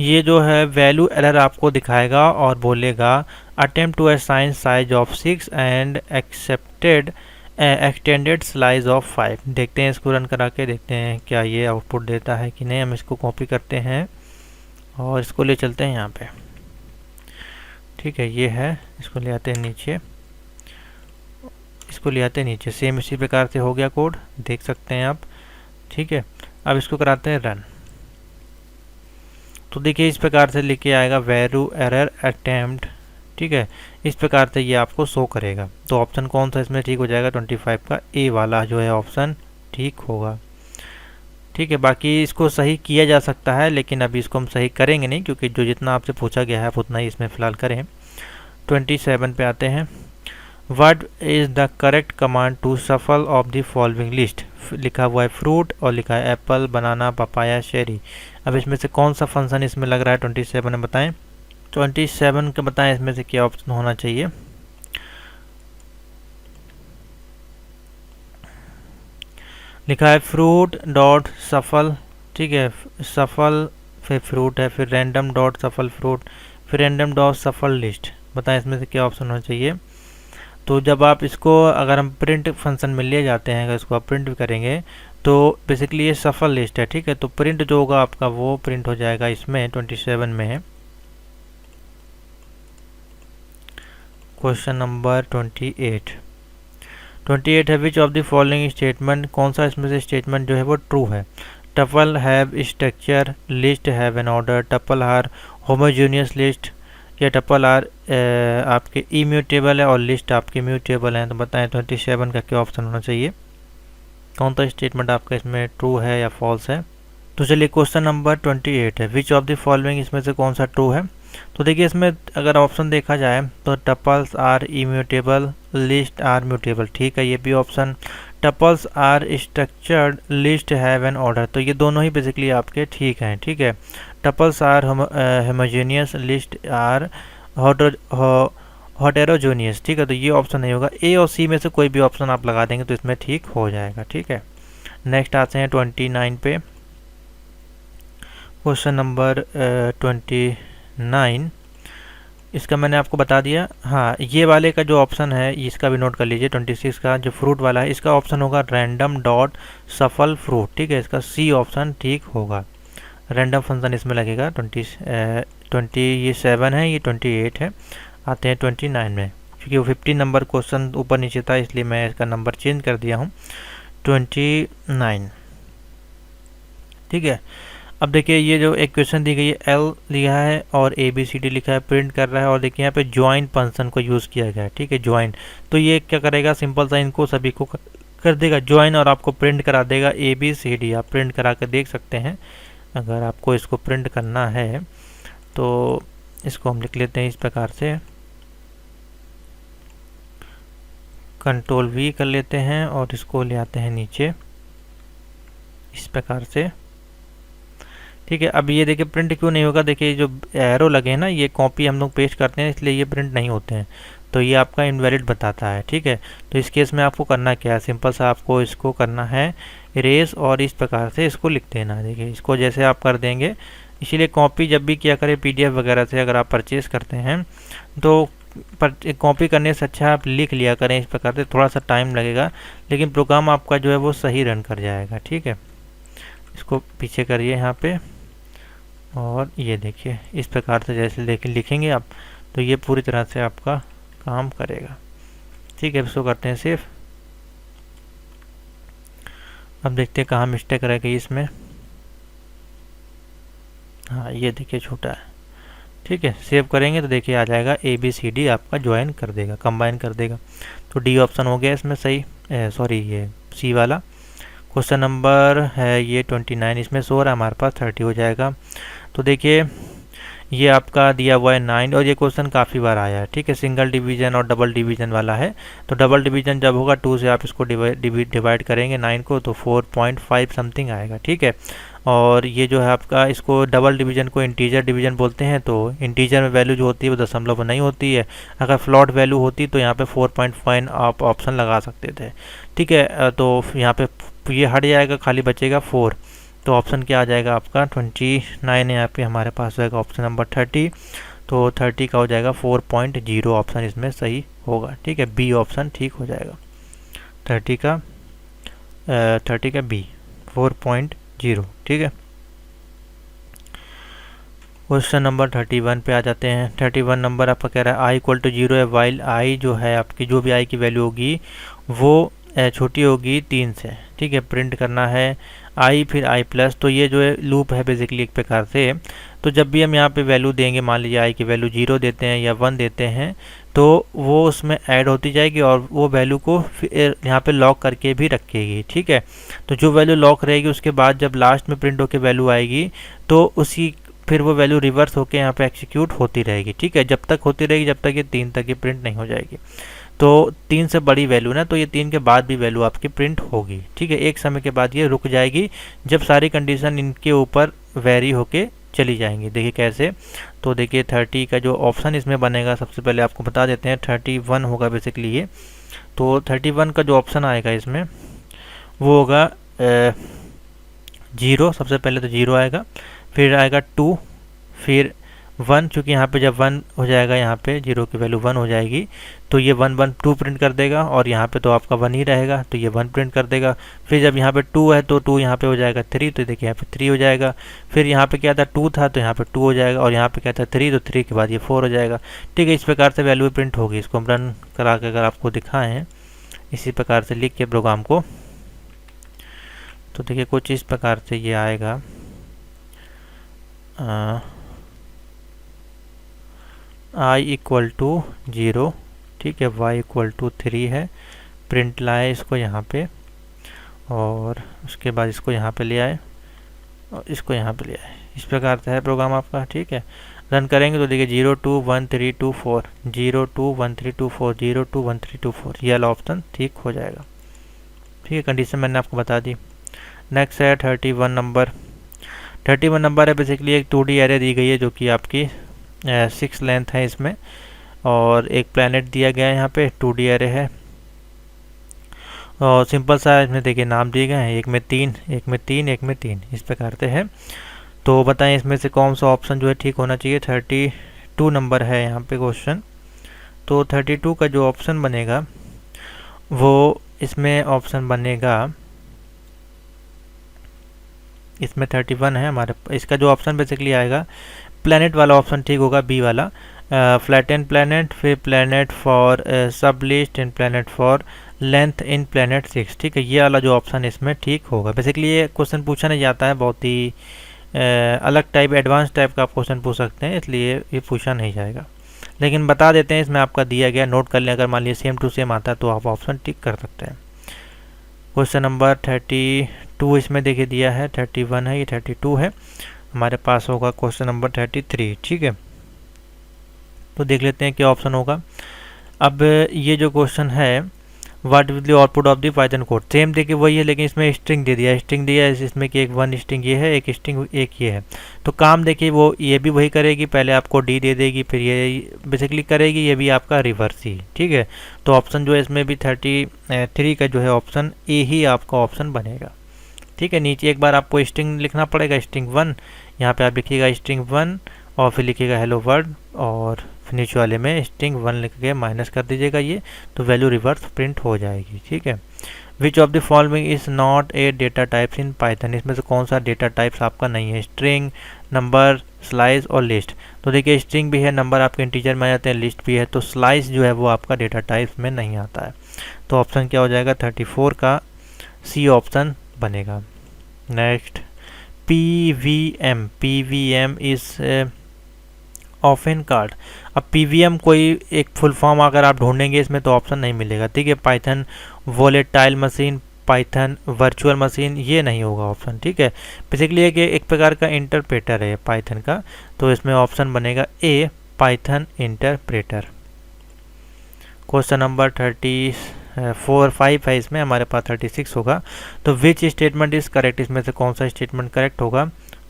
ये जो है वैल्यू एरर आपको दिखाएगा और बोलेगा attempt to assign size of 6 and accepted extended slice of 5। देखते हैं इसको रन करा के, देखते हैं क्या ये आउटपुट देता है कि नहीं। हम इसको कॉपी करते हैं और इसको ले चलते हैं यहाँ पे, ठीक है, ये है, इसको ले आते हैं नीचे, इसको ले आते हैं नीचे, सेम इसी प्रकार से हो गया कोड, देख सकते हैं आप, ठीक है। अब इसको कराते हैं रन। तो देखिए इस प्रकार से लिखे आएगा वैल्यू एरर अटेम्प्ट, ठीक है, इस प्रकार से ये आपको शो करेगा। तो ऑप्शन कौन सा इसमें ठीक हो जाएगा, 25 का ए वाला जो है ऑप्शन ठीक होगा, ठीक है। बाकी इसको सही किया जा सकता है, लेकिन अभी इसको हम सही करेंगे नहीं, क्योंकि जो जितना आपसे पूछा गया है आप उतना ही इसमें फ़िलहाल करें। 27 पे आते हैं। What is the correct command to shuffle of the following list. लिखा हुआ है फ्रूट और लिखा है एप्पल, बनाना, पपाया, शेरी। अब इसमें से कौन सा फंक्शन इसमें लग रहा है 27 में बताएं। 27 का बताएं इसमें से क्या ऑप्शन होना चाहिए। लिखा है फ्रूट डॉट सफल, ठीक है, सफल फिर फ्रूट है, फिर रैंडम डॉट सफल फ्रूट, फिर रैंडम डॉट सफल लिस्ट। बताएं इसमें से क्या ऑप्शन होना चाहिए। तो जब आप इसको अगर हम प्रिंट फंक्शन में ले जाते हैं, अगर इसको आप प्रिंट भी करेंगे तो बेसिकली ये सफल लिस्ट है, ठीक है। तो प्रिंट जो होगा आपका वो प्रिंट हो जाएगा इसमें 27 में है। क्वेश्चन नंबर 28 है which of the following statement, कौन सा इसमें से स्टेटमेंट जो है वो ट्रू है। Tuple have structure, list have an order, tuple are homogeneous list, या टपल आर आपके इम्यूटेबल है और लिस्ट आपके म्यूटेबल हैं। तो बताएं 27 का क्या ऑप्शन होना चाहिए, कौन सा स्टेटमेंट आपका इसमें ट्रू है या फॉल्स है। तो चलिए क्वेश्चन नंबर 28 है विच ऑफ द फॉलोइंग, इसमें से कौन सा ट्रू है। तो देखिए इसमें अगर ऑप्शन देखा जाए तो tuples are immutable, list are mutable, ठीक है, ये भी option. Tuples are structured, list have an order, तो ये दोनों ही बेसिकली आपके ठीक हैं, ठीक है। Tuples are homogeneous, list are heterogeneous, ठीक है, तो ये ऑप्शन नहीं होगा। ए और सी में से कोई भी ऑप्शन आप लगा देंगे तो इसमें ठीक हो जाएगा, ठीक है। नेक्स्ट आते हैं 29 पे। क्वेश्चन नंबर 29, इसका मैंने आपको बता दिया। हाँ, ये वाले का जो ऑप्शन है इसका भी नोट कर लीजिए। 26 का जो फ्रूट वाला है इसका ऑप्शन होगा रैंडम डॉट सफल फ्रूट, ठीक है, इसका सी ऑप्शन ठीक होगा। रैंडम फंक्शन इसमें लगेगा। 27 है, ये 28 है। आते हैं 29 में, क्योंकि वो 50 नंबर क्वेश्चन ऊपर नीचे था इसलिए मैं इसका नंबर चेंज कर दिया हूँ। 29 ठीक है। अब देखिए ये जो इक्वेशन दी गई है, एल लिखा है और ए बी सी डी लिखा है, प्रिंट कर रहा है, और देखिए यहाँ पे ज्वाइन फंक्शन को यूज़ किया गया है। ठीक है, ज्वाइन, तो ये क्या करेगा, सिंपल सा इनको सभी को कर देगा ज्वाइन, और आपको प्रिंट करा देगा ए बी सी डी। आप प्रिंट करा कर देख सकते हैं। अगर आपको इसको प्रिंट करना है तो इसको हम लिख लेते हैं इस प्रकार से, कंट्रोल वी कर लेते हैं और इसको ले आते हैं नीचे इस प्रकार से। ठीक है, अब ये देखिए प्रिंट क्यों नहीं होगा, देखिए जो एरो लगे हैं ना, ये कॉपी हम लोग पेस्ट करते हैं इसलिए ये प्रिंट नहीं होते हैं, तो ये आपका इनवैलिड बताता है। ठीक है, तो इस केस में आपको करना क्या है, सिंपल सा आपको इसको करना है इरेज, और इस प्रकार से इसको लिख देना। देखिए इसको जैसे आप कर देंगे, इसीलिए कॉपी जब भी किया करें पीडीएफ वगैरह से, अगर आप परचेज करते हैं तो कॉपी करने से अच्छा आप लिख लिया करें इस प्रकार से। थोड़ा सा टाइम लगेगा लेकिन प्रोग्राम आपका जो है वो सही रन कर जाएगा। ठीक है, इसको पीछे करिए यहाँ पे, और ये देखिए इस प्रकार से जैसे लिखेंगे आप तो ये पूरी तरह से आपका काम करेगा। ठीक है, इसको करते हैं सेव। अब देखते हैं कहाँ मिस्टेक रह गई इसमें। हाँ, ये देखिए छोटा है। ठीक है, सेव करेंगे तो देखिए आ जाएगा ए बी सी डी, आपका ज्वाइन कर देगा, कंबाइन कर देगा। तो डी ऑप्शन हो गया इसमें सही, सॉरी ये सी वाला। क्वेश्चन नंबर है ये 29, इसमें 100 है, हमारे पास 30 हो जाएगा। तो देखिए ये आपका दिया हुआ है 9, और ये क्वेश्चन काफ़ी बार आया है। ठीक है, सिंगल डिवीजन और डबल डिवीजन वाला है। तो डबल डिवीजन जब होगा 2 से आप इसको डिवाइड करेंगे 9 को, तो 4.5 समथिंग आएगा। ठीक है, और ये जो है आपका, इसको डबल डिवीजन को इंटीजर डिवीजन बोलते हैं। तो इंटीजर में वैल्यू जो होती है वो दशमलव नहीं होती है, अगर फ्लॉट वैल्यू होती तो यहाँ पे 4.5 आप ऑप्शन लगा सकते थे। ठीक है, तो यहाँ पे ये हट जाएगा, खाली बचेगा 4। तो ऑप्शन क्या आ जाएगा आपका 29 यहाँ पे हमारे पास जाएगा ऑप्शन नंबर 30। तो 30 का हो जाएगा 4.0, ऑप्शन इसमें सही होगा। ठीक है, बी ऑप्शन ठीक हो जाएगा, 30 का बी 4.0। ठीक है, क्वेश्चन नंबर 31 पे आ जाते हैं। 31 नंबर आपका कह रहा है आई इक्वल टू 0 है, वाइल आई जो है आपकी, जो भी आई की वैल्यू होगी वो छोटी होगी 3 से। ठीक है, प्रिंट करना है आई फिर आई प्लस। तो ये जो है लूप है बेसिकली एक प्रकार से। तो जब भी हम यहाँ पे वैल्यू देंगे, मान लीजिए आई की वैल्यू 0 देते हैं या 1 देते हैं, तो वो उसमें ऐड होती जाएगी और वो वैल्यू को फिर यहाँ पे लॉक करके भी रखेगी। ठीक है, तो जो वैल्यू लॉक रहेगी उसके बाद जब लास्ट में प्रिंट होकर वैल्यू आएगी तो उसी फिर वो वैल्यू रिवर्स होकर यहाँ पे एक्सिक्यूट होती रहेगी। ठीक है, जब तक होती रहेगी जब तक ये 3 तक ये प्रिंट नहीं हो जाएगी। तो 3 से बड़ी वैल्यू ना, तो ये 3 के बाद भी वैल्यू आपकी प्रिंट होगी। ठीक है, एक समय के बाद ये रुक जाएगी जब सारी कंडीशन इनके ऊपर वेरी होके चली जाएंगी। देखिए कैसे, तो देखिए 30 का जो ऑप्शन इसमें बनेगा, सबसे पहले आपको बता देते हैं 31 होगा बेसिकली ये। तो 31 का जो ऑप्शन आएगा इसमें वो होगा 0, सबसे पहले तो 0 आएगा, फिर आएगा 2, फिर 1, चूँकि यहाँ पे जब 1 हो जाएगा, यहाँ पे 0 की वैल्यू 1 हो जाएगी तो ये 1 1 2 प्रिंट कर देगा, और यहाँ पे तो आपका 1 ही रहेगा तो ये 1 प्रिंट कर देगा। फिर जब यहाँ पे 2 है तो 2 यहाँ पे हो जाएगा 3, तो देखिए यहाँ पे 3 हो जाएगा। फिर यहाँ पे क्या था 2 था तो यहाँ पे 2 हो जाएगा, और यहाँ पे क्या था 3, तो 3 के बाद ये 4 हो जाएगा। ठीक है, इस प्रकार से वैल्यू प्रिंट होगी। इसको हम रन करा के अगर आपको दिखाएँ इसी प्रकार से लिख के प्रोग्राम को, तो देखिए कुछ इस प्रकार से ये आएगा। आई इक्वल टू 0, ठीक है, वाई इक्वल टू 3 है, प्रिंट लाए इसको यहाँ पे, और उसके बाद इसको यहाँ पे ले आए और इसको यहाँ पे ले आए। इस प्रकार से है प्रोग्राम आपका। ठीक है, रन करेंगे तो देखिए 0 2 1 3 2 4, 0 2 1 3 2 4, 0 2 1 3 2 4, ये वाला ऑप्शन ठीक हो जाएगा। ठीक है, कंडीशन मैंने आपको बता दी। नेक्स्ट है 31 नंबर। 31 नंबर है बेसिकली एक 2D एरे दी गई है जो कि आपकी 6 लेंथ है इसमें, और एक प्लैनेट दिया गया है यहाँ पे, 2D एरे है, और सिंपल सा इसमें देखिए नाम दिए गए हैं, एक में 3, एक में 3, एक में 3, इस प्रकार से है। तो बताएं इसमें से कौन सा ऑप्शन जो है ठीक होना चाहिए। 32 नंबर है यहाँ पे क्वेश्चन। तो 32 का जो ऑप्शन बनेगा वो इसमें ऑप्शन बनेगा, इसमें 31 है हमारे, इसका जो ऑप्शन बेसिकली आएगा प्लैनेट वाला ऑप्शन ठीक होगा, बी वाला, फ्लैटन प्लैनेट, फिर प्लैनेट फॉर सब list and planet for length in planet 6। ठीक है, ये वाला जो ऑप्शन इसमें ठीक होगा। बेसिकली ये क्वेश्चन पूछा नहीं जाता है, बहुत ही अलग टाइप, एडवांस टाइप का आप क्वेश्चन पूछ सकते हैं, इसलिए ये पूछा नहीं जाएगा। लेकिन बता देते हैं, इसमें आपका दिया गया, नोट कर लें। अगर मान लीजिए सेम टू सेम आता है तो आप ऑप्शन टिक कर सकते हैं। क्वेश्चन नंबर 32 इसमें देखिए दिया है, 31 है, ये 32 है। हमारे पास होगा क्वेश्चन नंबर 33। ठीक है, तो देख लेते हैं क्या ऑप्शन होगा। अब ये जो क्वेश्चन है, what will the output of the Python code, same देखिए वही है, लेकिन इसमें स्ट्रिंग दे दिया, स्ट्रिंग दिया है इसमें कि एक वन स्ट्रिंग ये है, एक स्ट्रिंग एक ये है। तो काम देखिए वो ये भी वही करेगी, पहले आपको डी दे देगी, फिर ये बेसिकली करेगी, ये भी आपका रिवर्स ही। ठीक है, तो ऑप्शन जो है इसमें भी 33 का जो है ऑप्शन ए ही आपका ऑप्शन बनेगा। ठीक है, नीचे एक बार आपको स्ट्रिंग लिखना पड़ेगा, स्ट्रिंग 1, यहाँ पे आप लिखिएगा स्ट्रिंग 1 और फिर लिखिएगा हेलो वर्ल्ड, और फिर नीचे वाले में स्ट्रिंग 1 लिख के माइनस कर दीजिएगा ये, तो वैल्यू रिवर्स प्रिंट हो जाएगी। ठीक है, which of the following is not a data types in Python, इसमें से कौन सा डेटा टाइप्स आपका नहीं है, स्ट्रिंग, नंबर, स्लाइस और लिस्ट। तो देखिए स्ट्रिंग भी है, नंबर आपके इंटीजर में आ जाते हैं, लिस्ट भी है, तो स्लाइस जो है वो आपका डेटा टाइप्स में नहीं आता है। तो ऑप्शन क्या हो जाएगा, 34 का सी ऑप्शन बनेगा। Next, PVM, PVM is often card. अब PVM कोई एक फुल फॉर्म अगर आप ढूंढेंगे इसमें तो ऑप्शन नहीं मिलेगा। ठीक है, Python volatile machine, Python virtual machine, ये नहीं होगा ऑप्शन। ठीक है, बेसिकली एक प्रकार का इंटरप्रेटर है पाइथन का, तो इसमें ऑप्शन बनेगा ए, पाइथन इंटरप्रेटर। क्वेश्चन नंबर 5 है, इसमें हमारे पास 36 होगा। तो विच स्टेटमेंट इज करेक्ट, इसमें से कौन सा स्टेटमेंट करेक्ट होगा।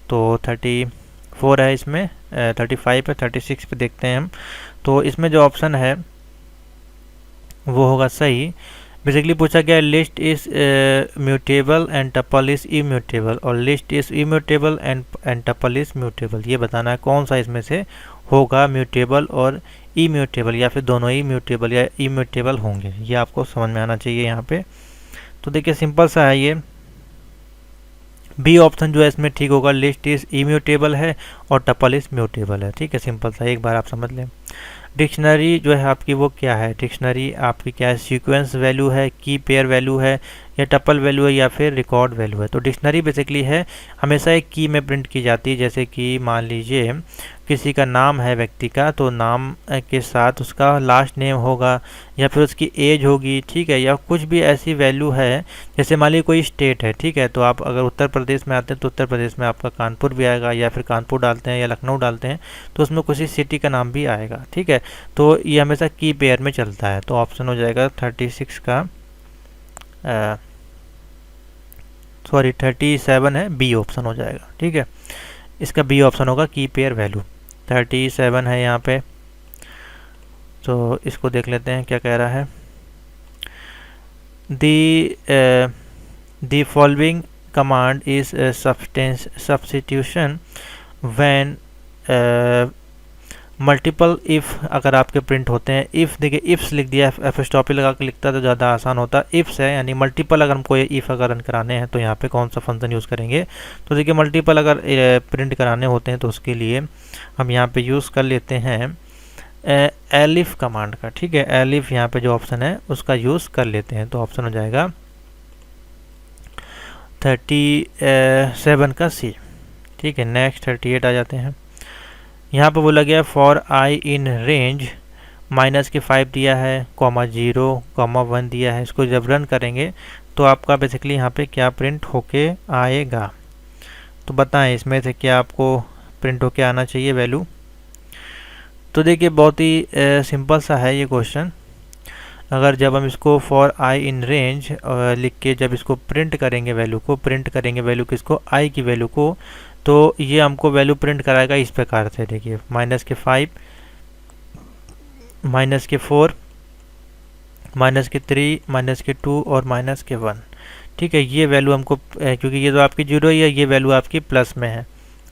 तो 34 है इसमें, 35 है, 36 पे देखते हैं हम। तो इसमें जो ऑप्शन है वो होगा सही। बेसिकली पूछा गया list is mutable and tuple is immutable, और list is immutable and tuple is mutable. ये बताना है कौन सा इसमें से होगा म्यूटेबल और इम्यूटेबल, या फिर दोनों ही म्यूटेबल या इम्यूटेबल होंगे, ये आपको समझ में आना चाहिए यहाँ पे। तो देखिए सिंपल सा है ये, बी ऑप्शन जो है इसमें ठीक होगा, लिस्ट इज इम्यूटेबल है और टपल इज म्यूटेबल है। ठीक है, सिंपल सा, एक बार आप समझ लें। डिक्शनरी जो है आपकी वो क्या है, डिक्शनरी आपकी क्या है, सीक्वेंस वैल्यू है, की पेयर वैल्यू है, या टपल वैल्यू है, या फिर रिकॉर्ड वैल्यू है। तो डिक्शनरी बेसिकली है हमेशा एक की में प्रिंट की जाती है। जैसे कि मान लीजिए किसी का नाम है व्यक्ति का, तो नाम के साथ उसका लास्ट नेम होगा, या फिर उसकी एज होगी। ठीक है, या कुछ भी ऐसी वैल्यू है, जैसे मान लीजिए कोई स्टेट है। ठीक है, तो आप अगर उत्तर प्रदेश में आते हैं तो उत्तर प्रदेश में आपका कानपुर भी आएगा, या फिर कानपुर डालते हैं या लखनऊ डालते हैं तो उसमें किसी सिटी का नाम भी आएगा। ठीक है, तो ये हमेशा की पेयर में चलता है। तो ऑप्शन हो जाएगा 36 का, सॉरी 37 है, बी ऑप्शन हो जाएगा। ठीक है, इसका बी ऑप्शन होगा की पेयर वैल्यू। 37 है यहाँ पे, तो इसको देख लेते हैं क्या कह रहा है। The following command is substitution when multiple if अगर आपके प्रिंट होते हैं। इफ़ देखिए इफ्स लिख दिया, एफ स्टॉपी लगा के लिखता तो ज़्यादा आसान होता। इफ्स है यानी मल्टीपल, अगर हमको इफ़ अगर रन कराने हैं तो यहाँ पे कौन सा फंक्शन यूज़ करेंगे। तो देखिए मल्टीपल अगर प्रिंट कराने होते हैं तो उसके लिए हम यहाँ पे यूज़ कर लेते हैं एलिफ कमांड का। ठीक है, एलिफ यहाँ पे जो ऑप्शन है उसका यूज़ कर लेते हैं। तो ऑप्शन हो जाएगा 37 का सी। ठीक है, नेक्स्ट 38 आ जाते हैं। यहाँ पे बोला गया for I in range minus के 5 दिया है, कॉमा 0, कॉमा 1 दिया है। इसको जब रन करेंगे तो आपका बेसिकली यहाँ पे क्या प्रिंट होके आएगा। तो बताएं इसमें से क्या आपको प्रिंट होके आना चाहिए वैल्यू। तो देखिए बहुत ही सिंपल सा है ये क्वेश्चन। अगर जब हम इसको फॉर आई इन रेंज लिख के जब इसको प्रिंट करेंगे वैल्यू को, प्रिंट करेंगे वैल्यू किसको, आई की वैल्यू को, तो ये हमको वैल्यू प्रिंट कराएगा इस प्रकार से। देखिए माइनस के 5, माइनस के 4, माइनस के 3, माइनस के 2 और माइनस के 1। ठीक है, ये वैल्यू हमको क्योंकि ये तो आपकी 0 ही है, ये वैल्यू आपकी प्लस में है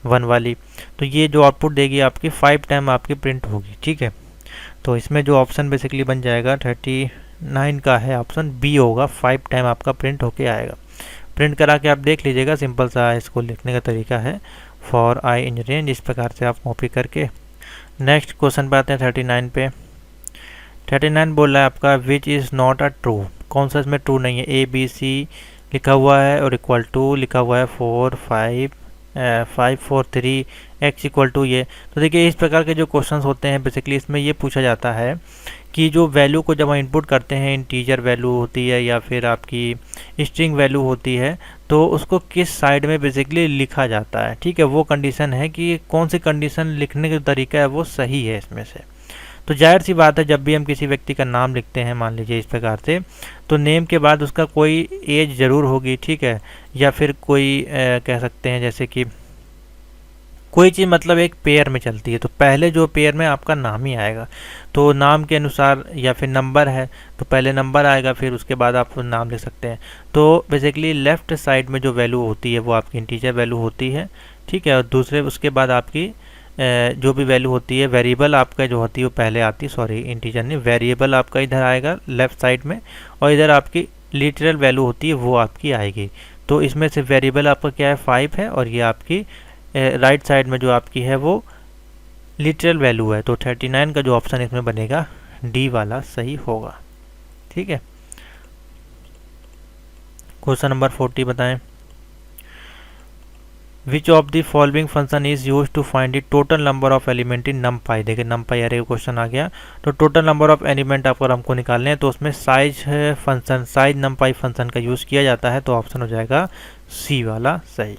1 वाली, तो ये जो आउटपुट देगी आपकी 5 टाइम आपकी प्रिंट होगी। ठीक है, तो इसमें जो ऑप्शन बेसिकली बन जाएगा 39 का है, ऑप्शन बी होगा, 5 टाइम आपका प्रिंट होके आएगा। प्रिंट करा के आप देख लीजिएगा, सिंपल सा इसको लिखने का तरीका है फॉर आई इन रेंज, इस प्रकार से आप कॉपी करके। नेक्स्ट क्वेश्चन पे आते हैं 39 पे। 39 बोल रहा है आपका which is not a true, कौन सा इसमें ट्रू नहीं है, ए बी सी लिखा हुआ है और इक्वल टू लिखा हुआ है 4 5 5 4 3 एक्स इक्वल टू ये। तो देखिए इस प्रकार के जो क्वेश्चंस होते हैं बेसिकली इसमें ये पूछा जाता है कि जो वैल्यू को जब हम इनपुट करते हैं, इंटीजर वैल्यू होती है या फिर आपकी स्ट्रिंग वैल्यू होती है, तो उसको किस साइड में बेसिकली लिखा जाता है। ठीक है, वो कंडीशन है कि कौन सी कंडीशन लिखने का तरीका है वो सही है इसमें से। तो जाहिर सी बात है जब भी हम किसी व्यक्ति का नाम लिखते हैं मान लीजिए इस प्रकार से, तो नेम के बाद उसका कोई एज ज़रूर होगी। ठीक है, या फिर कोई कह सकते हैं जैसे कि कोई चीज़ मतलब एक पेयर में चलती है, तो पहले जो पेयर में आपका नाम ही आएगा, तो नाम के अनुसार, या फिर नंबर है तो पहले नंबर आएगा फिर उसके बाद आप नाम लिख सकते हैं। तो बेसिकली लेफ़्ट साइड में जो वैल्यू होती है वो आपकी इंटीजर वैल्यू होती है। ठीक है, और दूसरे उसके बाद आपकी जो भी वैल्यू होती है, वेरिएबल आपका जो होती है वो पहले आती है, सॉरी इंटीजर नहीं, वेरिएबल आपका इधर आएगा लेफ़्ट साइड में, और इधर आपकी लिटरल वैल्यू होती है वो आपकी आएगी। तो इसमें से वेरिएबल आपका क्या है 5 है, और ये आपकी राइट साइड में जो आपकी है वो लिटरल वैल्यू है। तो 39 का जो ऑप्शन इसमें बनेगा डी वाला सही होगा। ठीक है, क्वेश्चन नंबर 40 बताएं। Which of the following function is use to find the total number of element in NumPy. देखिए नमपाई अरे क्वेश्चन आ गया, तो टोटल नंबर ऑफ एलिमेंट आपको हमको निकालने हैं, तो उसमें साइज फंक्शन, साइज नमपाई फंक्शन का यूज़ किया जाता है, तो ऑप्शन हो जाएगा सी वाला सही।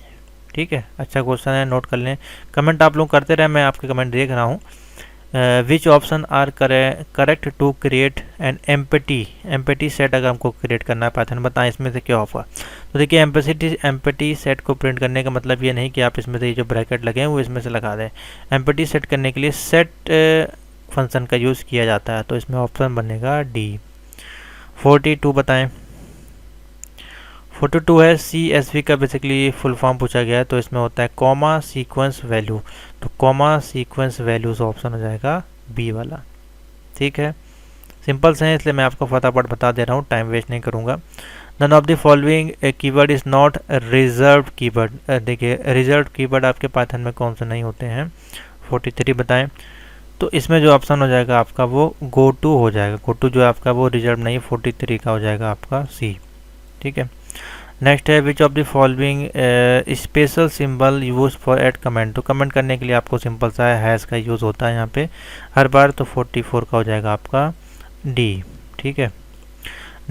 ठीक है, अच्छा क्वेश्चन है, नोट कर लें। कमेंट आप लोग करते रहे, मैं आपके कमेंट देख रहा हूँ। Which option are correct to create an empty set, अगर हमको क्रिएट करना है पाइथन, बताएं इसमें से क्या होगा। तो देखिए एम्पटी सेट को प्रिंट करने का मतलब ये नहीं कि आप इसमें से ये जो ब्रैकेट लगे हैं वो इसमें से लगा दें। एम्पटी सेट करने के लिए सेट फंक्शन का यूज़ किया जाता है, तो इसमें ऑप्शन बनेगा डी। 42 बताएं। 42 है CSV का बेसिकली फुल फॉर्म पूछा गया है, तो इसमें होता है कॉमा सीक्वेंस वैल्यू, तो कॉमा सीक्वेंस वैल्यूज ऑप्शन हो जाएगा बी वाला। ठीक है, सिंपल से है इसलिए मैं आपको फटाफट बता दे रहा हूँ, टाइम वेस्ट नहीं करूँगा। None of the following keyword is not reserved keyword. देखिए रिजर्व्ड कीवर्ड आपके पाइथन में कौन से नहीं होते हैं। 43 बताएं। तो इसमें जो ऑप्शन हो जाएगा आपका वो गो टू हो जाएगा, गो टू जो आपका वो रिजर्व नहीं, 43 का हो जाएगा आपका सी। ठीक है, नेक्स्ट है which of the following special symbol use for add comment. तो कमेंट करने के लिए आपको सिंपल सा हैश का यूज़ होता है यहाँ पे हर बार, तो 44 का हो जाएगा आपका डी। ठीक है,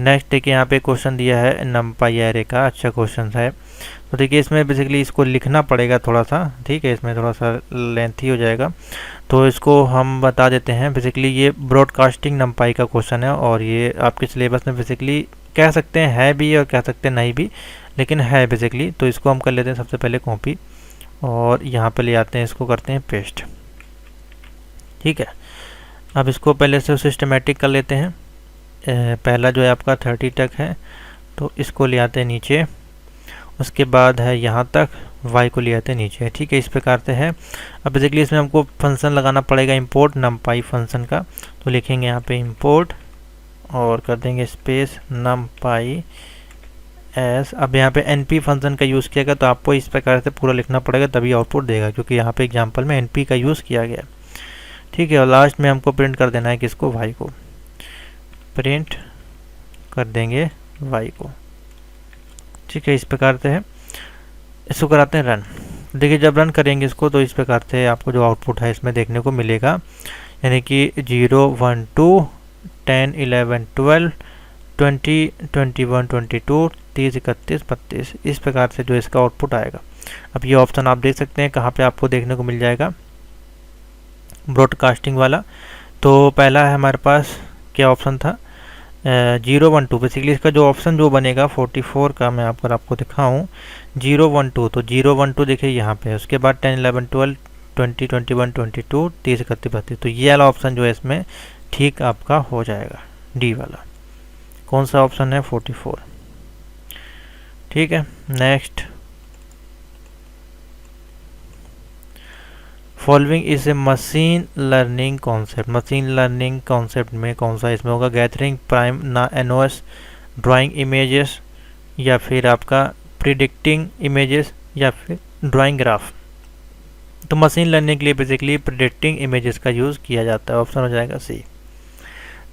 नेक्स्ट देखिए यहाँ पे क्वेश्चन दिया है नमपाई एरे का, अच्छा क्वेश्चन है। तो देखिए इसमें बेसिकली इसको लिखना पड़ेगा थोड़ा सा, ठीक है, इसमें थोड़ा सा लेंथी हो जाएगा, तो इसको हम बता देते हैं। बेसिकली ये ब्रॉडकास्टिंग नमपाई का क्वेश्चन है, और ये आपके सिलेबस में बेसिकली कह सकते हैं है भी और कह सकते हैं नहीं भी, लेकिन है बेसिकली। तो इसको हम कर लेते हैं सबसे पहले कॉपी, और यहाँ पे ले आते हैं, इसको करते हैं पेस्ट। ठीक है, अब इसको पहले से सिस्टमेटिक कर लेते हैं। पहला जो है आपका 30 तक है, तो इसको ले आते हैं नीचे, उसके बाद है यहाँ तक, y को ले आते हैं नीचे। ठीक है, इस प्रकार से है। अब बेसिकली इसमें हमको फंक्शन लगाना पड़ेगा इंपोर्ट नमपाई फंक्शन का, तो लिखेंगे यहाँ पे इंपोर्ट और कर देंगे स्पेस नमपाई एस। अब यहाँ पे np फंक्शन का यूज़ किया गया, तो आपको इस प्रकार से पूरा लिखना पड़ेगा तभी आउटपुट देगा, क्योंकि यहाँ पे एग्जांपल में np का यूज़ किया गया। ठीक है, और लास्ट में हमको प्रिंट कर देना है किसको, y को, प्रिंट कर देंगे y को। ठीक है, इस प्रकार से है। इसको कराते हैं रन। देखिए जब रन करेंगे इसको, तो इस प्रकार से आपको जो आउटपुट है इसमें देखने को मिलेगा, यानी कि 0 1 2 10 11 12 20 21 22 30 31 32, इस प्रकार से जो इसका आउटपुट आएगा। अब ये ऑप्शन आप देख सकते हैं कहाँ पे आपको देखने को मिल जाएगा, ब्रॉडकास्टिंग वाला। तो पहला है हमारे पास क्या ऑप्शन था, 0 1 2। बेसिकली इसका जो ऑप्शन जो बनेगा 44 का, मैं आपको दिखाऊँ 0 1 2, तो 0 1 2 देखिए यहाँ पे, उसके बाद 10 11 12 20 21 22 30 31 32, तो ये वाला ऑप्शन जो है इसमें ठीक आपका हो जाएगा, डी वाला। कौन सा ऑप्शन है, 44। ठीक है, next following is a machine learning concept. Machine learning concept में कौन सा इसमें होगा, गैदरिंग प्राइम ना एनओएस, ड्राइंग इमेजेस, या फिर आपका प्रिडिक्टिंग इमेजेस, या फिर ड्राइंग ग्राफ। तो मशीन लर्निंग के लिए बेसिकली प्रिडिक्टिंग इमेजेस का यूज़ किया जाता है, ऑप्शन हो जाएगा सी।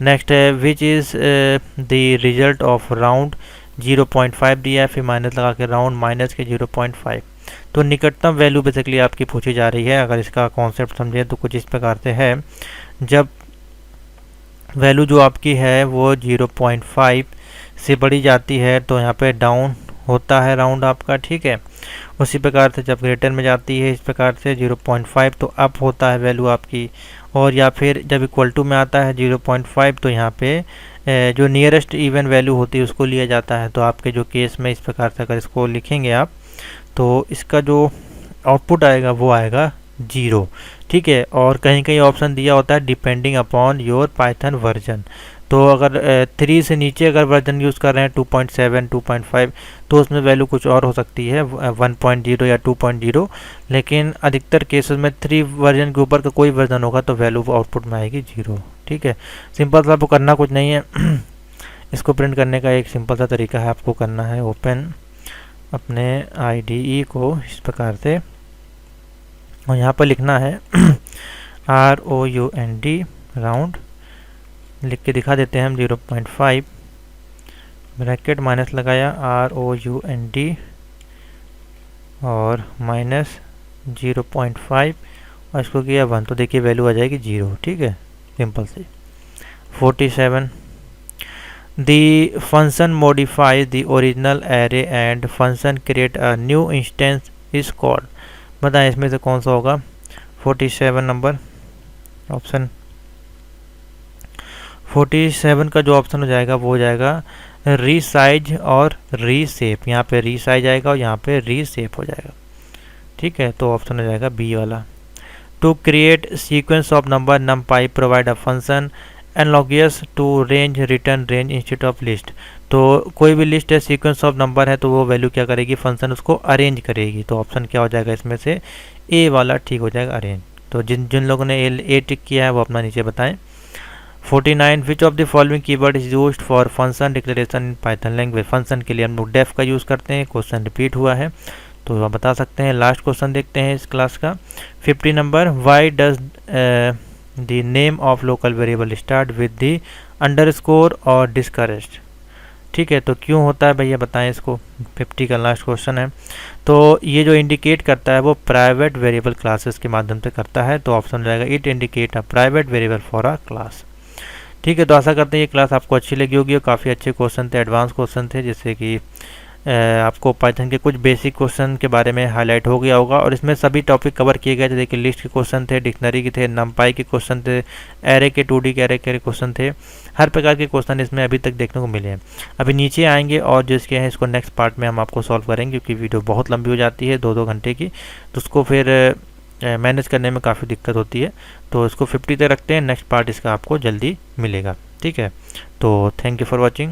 नेक्स्ट है which is the result of round 0.5 दिया है, फिर माइनस लगा के राउंड माइनस के 0.5। तो निकटतम वैल्यू बेसिकली आपकी पूछी जा रही है। अगर इसका कॉन्सेप्ट समझें तो कुछ इस प्रकार से है, जब वैल्यू जो आपकी है वो 0.5 से बढ़ी जाती है तो यहाँ पे डाउन होता है राउंड आपका, ठीक है। उसी प्रकार से जब ग्रेटर में जाती है इस प्रकार से 0.5 तो अप होता है वैल्यू आपकी, और या फिर जब इक्वल टू में आता है 0.5 तो यहाँ पे जो नियरेस्ट इवन वैल्यू होती है उसको लिया जाता है। तो आपके जो केस में इस प्रकार से अगर इसको लिखेंगे आप तो इसका जो आउटपुट आएगा वो आएगा 0, ठीक है। और कहीं कहीं ऑप्शन दिया होता है depending upon your Python version. तो अगर 3 से नीचे अगर वर्जन यूज़ कर रहे हैं 2.7 2.5 तो उसमें वैल्यू कुछ और हो सकती है 1.0 या 2.0, लेकिन अधिकतर केसेस में 3 वर्जन के ऊपर का कोई वर्जन होगा तो वैल्यू आउटपुट में आएगी 0, ठीक है। सिंपल सा आपको करना कुछ नहीं है इसको प्रिंट करने का एक सिंपल सा तरीका है, आपको करना है ओपन अपने IDE को इस प्रकार से, और यहाँ पर लिखना है ROUND राउंड लिख के दिखा देते हैं हम 0.5 ब्रैकेट माइनस लगाया ROUND और माइनस 0.5 और इसको किया 1 तो देखिए वैल्यू आ जाएगी 0, ठीक है, सिंपल से। 47 The function modifies the original array and function create a new instance is called। बताएं इसमें से कौन सा होगा 47 नंबर ऑप्शन। 47 का जो ऑप्शन हो जाएगा वो हो जाएगा रीसाइज और रीसेप। यहाँ पे रीसाइज आएगा और यहाँ पे रीसेप हो जाएगा, ठीक है। तो ऑप्शन हो जाएगा बी वाला। To create sequence of number numpy provide a function analogous to range return range instead of list. तो कोई भी लिस्ट है सीक्वेंस ऑफ नंबर है तो वो वैल्यू क्या करेगी, फंक्शन उसको अरेंज करेगी। तो ऑप्शन क्या हो जाएगा इसमें से ए वाला ठीक हो जाएगा, अरेंज। तो जिन जिन लोगों ने ए टिक किया है वो अपना नीचे बताएं। 49 विच of the following keyword is used for function declaration in Python language. Function के लिए हम लोग डेफ का यूज़ करते हैं, क्वेश्चन रिपीट हुआ है तो आप बता सकते हैं। लास्ट क्वेश्चन देखते हैं इस क्लास का 50 number. Why does the name of local variable start with the underscore और डिस्करेस्ट, ठीक है। तो क्यों होता है भैया बताएं इसको, 50 का लास्ट क्वेश्चन है। तो ये जो इंडिकेट करता है वो प्राइवेट वेरिएबल क्लासेस के माध्यम से करता है। तो ऑप्शन रहेगा it indicate a private variable for a class, ठीक है। तो आशा करते हैं ये क्लास आपको अच्छी लगी होगी और काफ़ी अच्छे क्वेश्चन थे, एडवांस क्वेश्चन थे, जिससे कि आपको पाइथन के कुछ बेसिक क्वेश्चन के बारे में हाईलाइट हो गया होगा। और इसमें सभी टॉपिक कवर किए गए थे, देखिए लिस्ट के क्वेश्चन थे, डिक्शनरी के थे, नंपाई के क्वेश्चन थे, एरे के 2D के एरे के क्वेश्चन थे, हर प्रकार के क्वेश्चन इसमें अभी तक देखने को मिले हैं। अभी नीचे आएंगे और जो इसके हैं इसको नेक्स्ट पार्ट में हम आपको सॉल्व करेंगे, क्योंकि वीडियो बहुत लंबी हो जाती है 2-2 घंटे की, तो उसको फिर मैनेज करने में काफ़ी दिक्कत होती है। तो इसको 50 तक रखते हैं, नेक्स्ट पार्ट इसका आपको जल्दी मिलेगा, ठीक है। तो थैंक यू फॉर वॉचिंग।